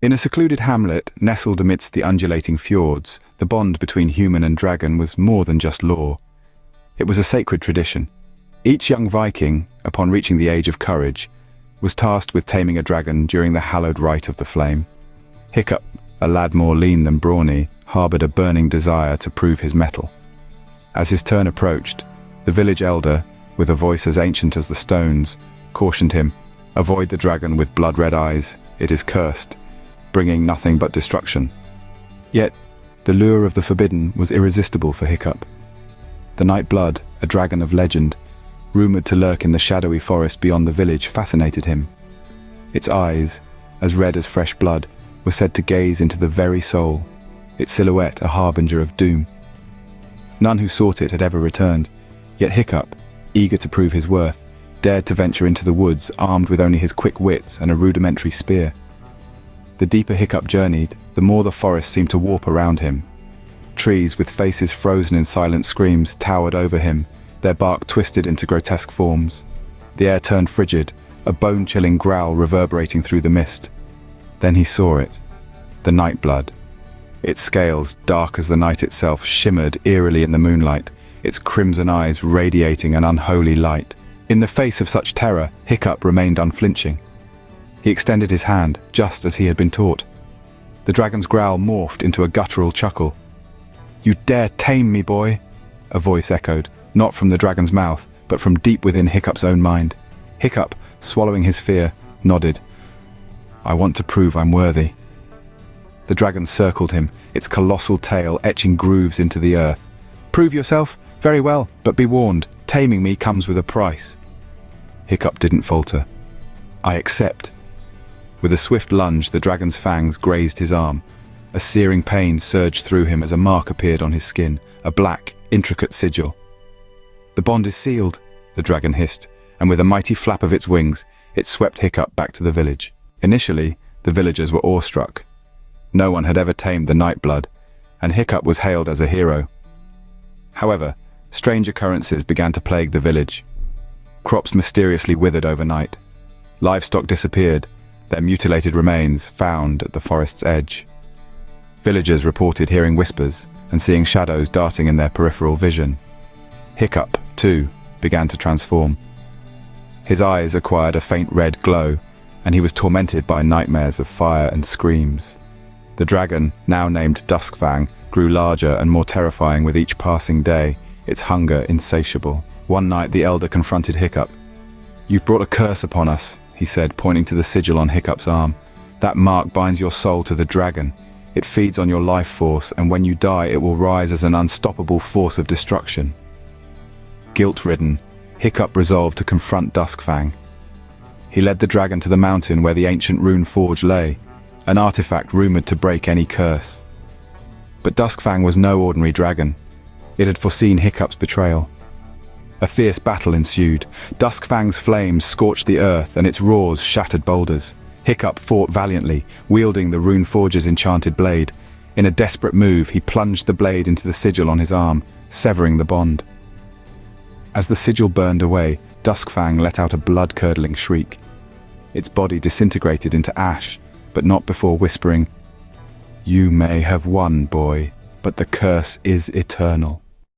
In a secluded hamlet, nestled amidst the undulating fjords, the bond between human and dragon was more than just lore. It was a sacred tradition. Each young Viking, upon reaching the age of courage, was tasked with taming a dragon during the hallowed rite of the flame. Hiccup, a lad more lean than brawny, harbored a burning desire to prove his mettle. As his turn approached, the village elder, with a voice as ancient as the stones, cautioned him, "Avoid the dragon with blood-red eyes. It is cursed, bringing nothing but destruction." Yet, the lure of the forbidden was irresistible for Hiccup. The Night Blood, a dragon of legend, rumored to lurk in the shadowy forest beyond the village, fascinated him. Its eyes, as red as fresh blood, were said to gaze into the very soul, its silhouette a harbinger of doom. None who sought it had ever returned, yet Hiccup, eager to prove his worth, dared to venture into the woods armed with only his quick wits and a rudimentary spear. The deeper Hiccup journeyed, the more the forest seemed to warp around him. Trees with faces frozen in silent screams towered over him, their bark twisted into grotesque forms. The air turned frigid, a bone-chilling growl reverberating through the mist. Then he saw it, the Night Blood. Its scales, dark as the night itself, shimmered eerily in the moonlight, its crimson eyes radiating an unholy light. In the face of such terror, Hiccup remained unflinching. He extended his hand, just as he had been taught. The dragon's growl morphed into a guttural chuckle. "You dare tame me, boy?" a voice echoed, not from the dragon's mouth, but from deep within Hiccup's own mind. Hiccup, swallowing his fear, nodded. "I want to prove I'm worthy." The dragon circled him, its colossal tail etching grooves into the earth. "Prove yourself? Very well, but be warned, taming me comes with a price." Hiccup didn't falter. "I accept." With a swift lunge, the dragon's fangs grazed his arm. A searing pain surged through him as a mark appeared on his skin, a black, intricate sigil. "The bond is sealed," the dragon hissed, and with a mighty flap of its wings, it swept Hiccup back to the village. Initially, the villagers were awestruck. No one had ever tamed the Night Blood, and Hiccup was hailed as a hero. However, strange occurrences began to plague the village. Crops mysteriously withered overnight. Livestock disappeared, their mutilated remains found at the forest's edge. Villagers reported hearing whispers and seeing shadows darting in their peripheral vision. Hiccup, too, began to transform. His eyes acquired a faint red glow, and he was tormented by nightmares of fire and screams. The dragon, now named Duskfang, grew larger and more terrifying with each passing day, its hunger insatiable. One night the elder confronted Hiccup. "You've brought a curse upon us," he said, pointing to the sigil on Hiccup's arm. "That mark binds your soul to the dragon. It feeds on your life force, and when you die it will rise as an unstoppable force of destruction." Guilt-ridden, Hiccup resolved to confront Duskfang. He led the dragon to the mountain where the ancient rune forge lay, an artifact rumored to break any curse. But Duskfang was no ordinary dragon. It had foreseen Hiccup's betrayal. A fierce battle ensued. Duskfang's flames scorched the earth and its roars shattered boulders. Hiccup fought valiantly, wielding the rune forge's enchanted blade. In a desperate move, he plunged the blade into the sigil on his arm, severing the bond. As the sigil burned away, Duskfang let out a blood-curdling shriek. Its body disintegrated into ash, but not before whispering, "You may have won, boy, but the curse is eternal."